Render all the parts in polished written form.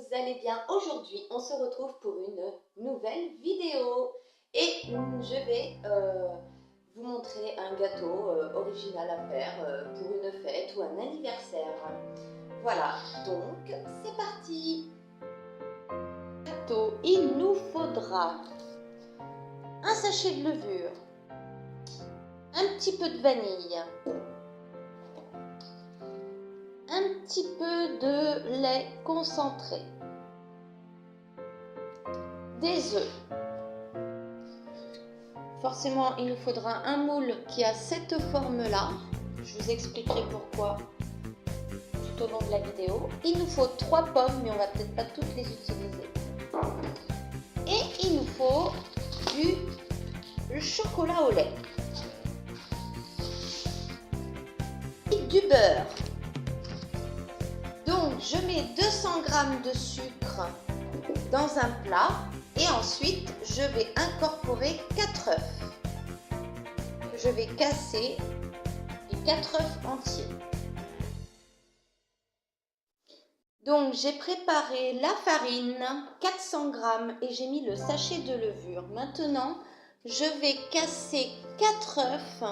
vous allez bien? Aujourd'hui, on se retrouve pour une nouvelle vidéo et je vais vous montrer un gâteau original à faire pour une fête ou un anniversaire. Voilà, donc c'est parti! Gâteau, il nous faudra un sachet de levure, un petit peu de vanille, un petit peu de lait concentré, des œufs. Forcément, il nous faudra un moule qui a cette forme-là. Je vous expliquerai pourquoi tout au long de la vidéo. Il nous faut 3 pommes, mais on va peut-être pas toutes les utiliser. Et il nous faut du chocolat au lait. Et du beurre. Donc, je mets 200 g de sucre dans un plat. Et ensuite, je vais incorporer 4 œufs. Je vais casser les 4 œufs entiers. Donc, j'ai préparé la farine, 400 g, et j'ai mis le sachet de levure. Maintenant, je vais casser 4 œufs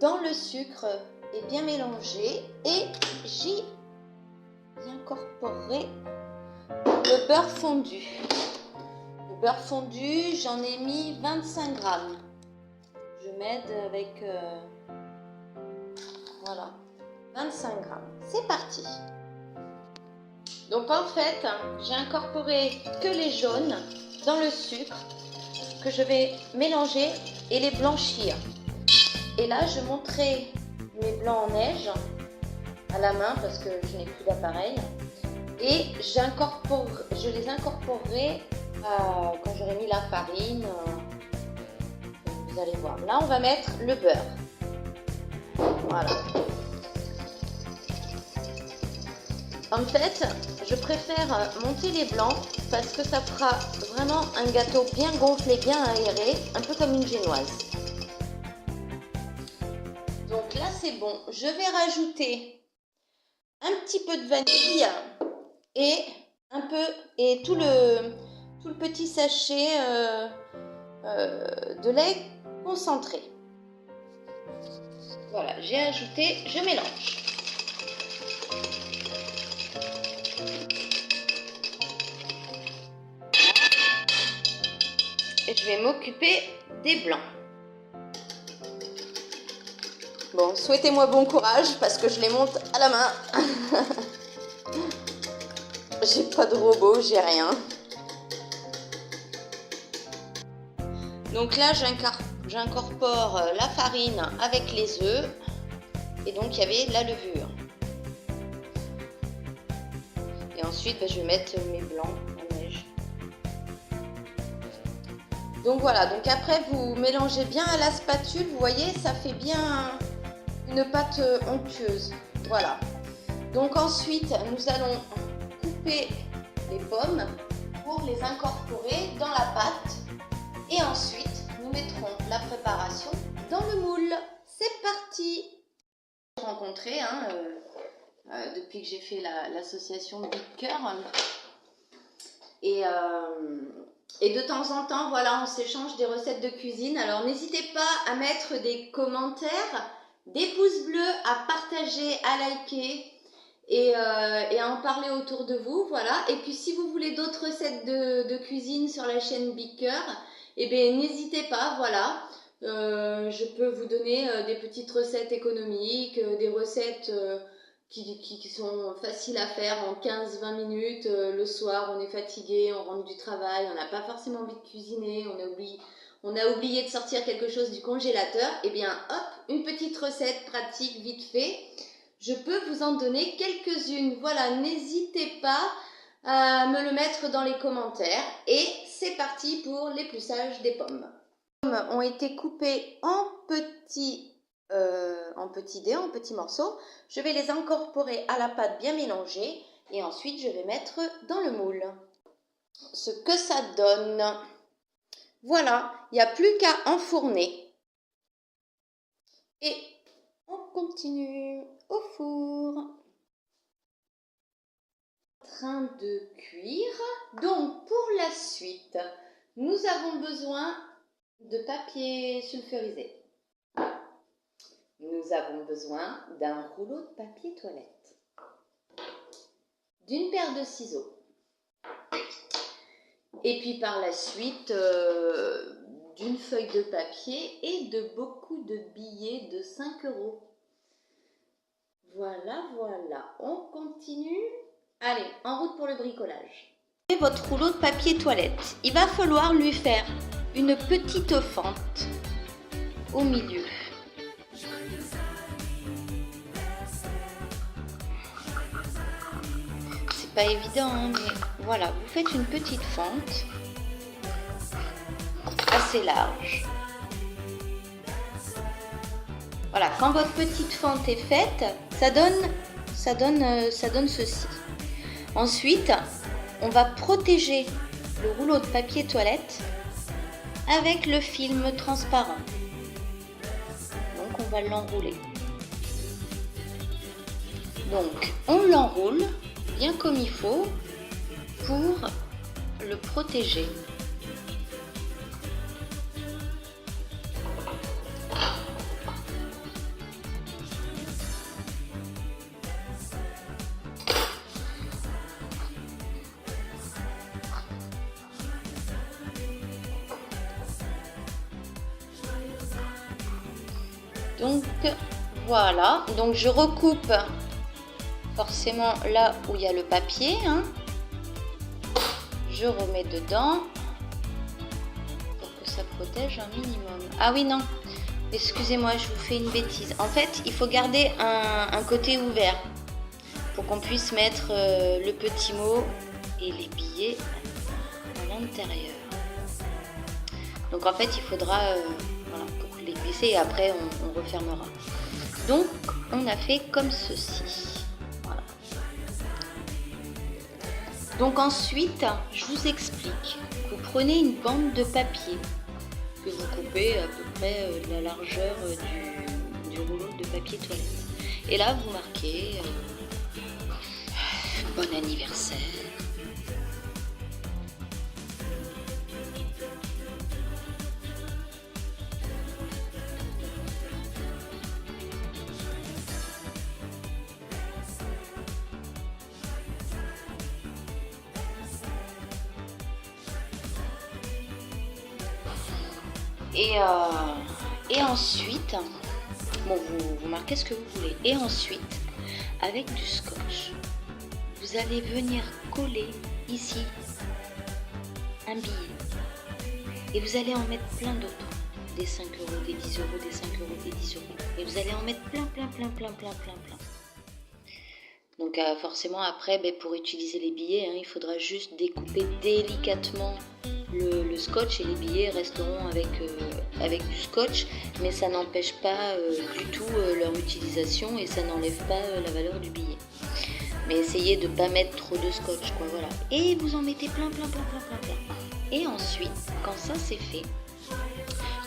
dans le sucre et bien mélanger. Et j'y incorporerai le beurre fondu. Le beurre fondu, j'en ai mis 25 g. Je m'aide avec voilà, 25 g. C'est parti. Donc en fait, j'ai incorporé que les jaunes dans le sucre que je vais mélanger et les blanchir. Et là, je monterai mes blancs en neige à la main parce que je n'ai plus d'appareil. Et je les incorporerai quand j'aurai mis la farine. Vous allez voir. Là, on va mettre le beurre. Voilà. En fait, je préfère monter les blancs parce que ça fera vraiment un gâteau bien gonflé, bien aéré, un peu comme une génoise. Donc là, c'est bon. Je vais rajouter un petit peu de vanille et tout le petit sachet de lait concentré. Voilà, j'ai ajouté, je mélange. Et je vais m'occuper des blancs. Bon, souhaitez-moi bon courage parce que je les monte à la main. J'ai pas de robot, j'ai rien. Donc là, j'incorpore la farine avec les œufs. Et donc, il y avait la levure. Et ensuite, je vais mettre mes blancs en neige. Donc voilà, donc après, vous mélangez bien à la spatule. Vous voyez, ça fait bien une pâte onctueuse. Voilà. Donc ensuite, nous allons couper les pommes pour les incorporer dans la pâte. Et ensuite, nous mettrons la préparation dans le moule. C'est parti! J'ai rencontré depuis que j'ai fait l'association Big Cœur. Et de temps en temps, voilà, on s'échange des recettes de cuisine. Alors n'hésitez pas à mettre des commentaires, des pouces bleus, à partager, à liker et à en parler autour de vous. Voilà. Et puis si vous voulez d'autres recettes de cuisine sur la chaîne Big Cœur, eh bien n'hésitez pas, voilà. Je peux vous donner des petites recettes économiques, des recettes qui sont faciles à faire en 15-20 minutes. Le soir, on est fatigué, on rentre du travail, on n'a pas forcément envie de cuisiner, on a oublié de sortir quelque chose du congélateur. Et bien hop, une petite recette pratique vite fait. Je peux vous en donner quelques-unes. Voilà, n'hésitez pas à me le mettre dans les commentaires. Et c'est parti pour l'épluchage des pommes. Les pommes ont été coupées en petits dés, en petits morceaux. Je vais les incorporer à la pâte bien mélangée et ensuite je vais mettre dans le moule. Ce que ça donne. Voilà, il n'y a plus qu'à enfourner. Et on continue au four. train de cuire. Donc pour la suite, nous avons besoin de papier sulfurisé. Nous avons besoin d'un rouleau de papier toilette, d'une paire de ciseaux. Et puis par la suite, d'une feuille de papier et de beaucoup de billets de 5 €. Voilà, voilà. On continue. Allez, en route pour le bricolage. Votre rouleau de papier toilette, il va falloir lui faire une petite fente au milieu. C'est pas évident, hein, mais voilà, vous faites une petite fente assez large. Voilà, quand votre petite fente est faite, ça donne ceci. Ensuite, on va protéger le rouleau de papier toilette avec le film transparent. Donc, on va l'enrouler. Donc, on l'enroule bien comme il faut pour le protéger. Donc voilà, donc je recoupe forcément là où il y a le papier, hein. Je remets dedans pour que ça protège un minimum. Ah oui, non, excusez-moi, je vous fais une bêtise. En fait, il faut garder un côté ouvert pour qu'on puisse mettre le petit mot et les billets à l'intérieur. Donc en fait, il faudra voilà, pour les glisser et après on refermera. Donc on a fait comme ceci. Voilà. Donc ensuite, je vous explique. Vous prenez une bande de papier que vous coupez à peu près la largeur du rouleau de papier toilette. Et là, vous marquez bon anniversaire. Et ensuite, bon, vous marquez ce que vous voulez. Et ensuite, avec du scotch, vous allez venir coller ici un billet. Et vous allez en mettre plein d'autres. Des 5 €, des 10 €, des 5 €, des 10 €. Et vous allez en mettre plein. Donc forcément après, pour utiliser les billets, hein, il faudra juste découper délicatement le scotch et les billets resteront avec du scotch, mais ça n'empêche pas du tout leur utilisation et ça n'enlève pas la valeur du billet. Mais essayez de ne pas mettre trop de scotch, quoi, voilà. Et vous en mettez plein. Et ensuite, quand ça c'est fait,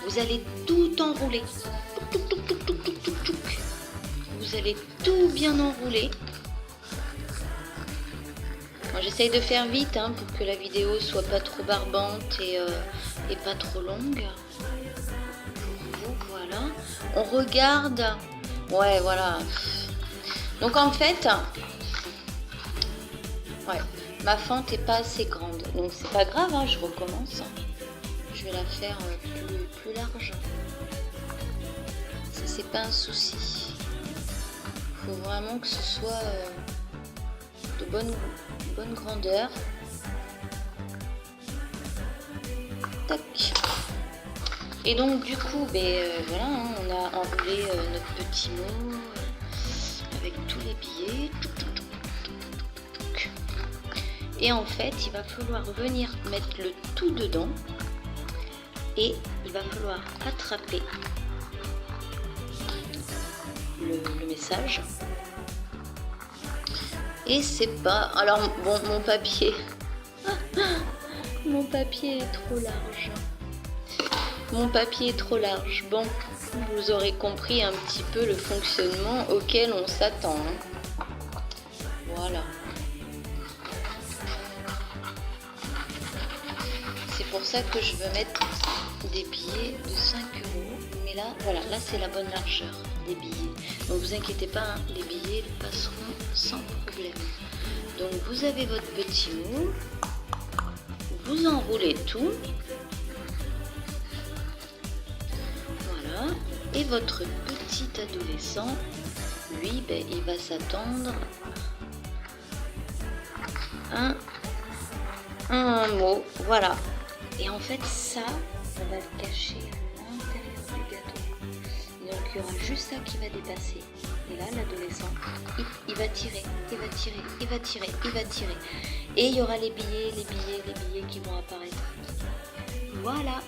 vous allez tout enrouler. Vous allez tout bien enrouler. J'essaye de faire vite hein, pour que la vidéo soit pas trop barbante et pas trop longue. Pour vous, voilà. On regarde. Ouais, voilà. Donc en fait, ouais, ma fente est pas assez grande. Donc c'est pas grave, hein, je recommence. Je vais la faire plus large. Ça c'est pas un souci. Il faut vraiment que ce soit de bonne grandeur. Tac. Et donc du coup, voilà, hein, on a enroulé notre petit mot avec tous les billets. Et en fait, il va falloir venir mettre le tout dedans et il va falloir attraper le message. Et c'est pas... Alors, bon, mon papier... mon papier est trop large. Mon papier est trop large. Bon, vous aurez compris un petit peu le fonctionnement auquel on s'attend. Hein. Voilà. pour ça que je veux mettre des billets de 5 euros. Mais là, voilà, là c'est la bonne largeur des billets. Donc vous inquiétez pas, hein, les billets passeront sans problème. Donc vous avez votre petit moule, vous enroulez tout. Voilà. Et votre petit adolescent, lui, ben, il va s'attendre à un mot. Voilà. Et en fait, ça, on va le cacher à l'intérieur du gâteau. Donc il y aura juste ça qui va dépasser. Et là, l'adolescent, il va tirer, il va tirer, il va tirer, il va tirer. Et il y aura les billets qui vont apparaître. Voilà.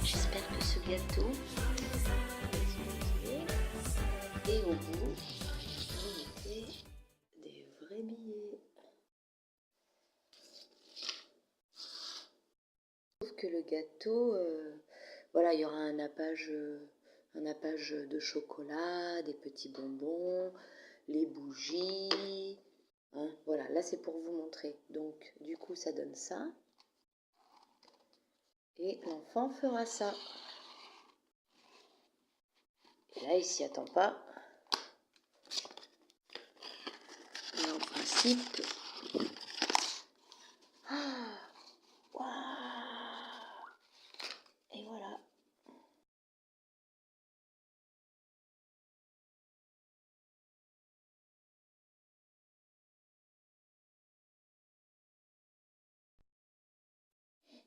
J'espère que ce gâteau, et au bout, vous mettez des vrais billets. Sauf que le gâteau, voilà, il y aura un nappage de chocolat, des petits bonbons, les bougies. Hein, voilà, là c'est pour vous montrer. Donc, du coup, ça donne ça. Et l'enfant fera ça. Et là, il s'y attend pas. Mais en principe... Ah, waouh, et voilà.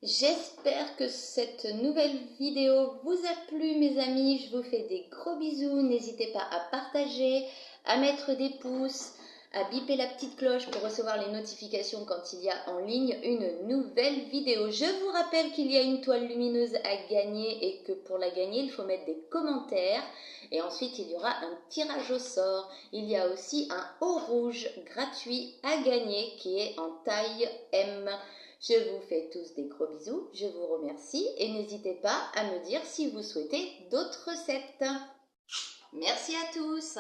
J'espère que cette nouvelle vidéo vous a plu mes amis, je vous fais des gros bisous, n'hésitez pas à partager, à mettre des pouces, à biper la petite cloche pour recevoir les notifications quand il y a en ligne une nouvelle vidéo. Je vous rappelle qu'il y a une toile lumineuse à gagner et que pour la gagner il faut mettre des commentaires et ensuite il y aura un tirage au sort. Il y a aussi un haut rouge gratuit à gagner qui est en taille M. Je vous fais tous des gros bisous, je vous remercie et n'hésitez pas à me dire si vous souhaitez d'autres recettes. Merci à tous.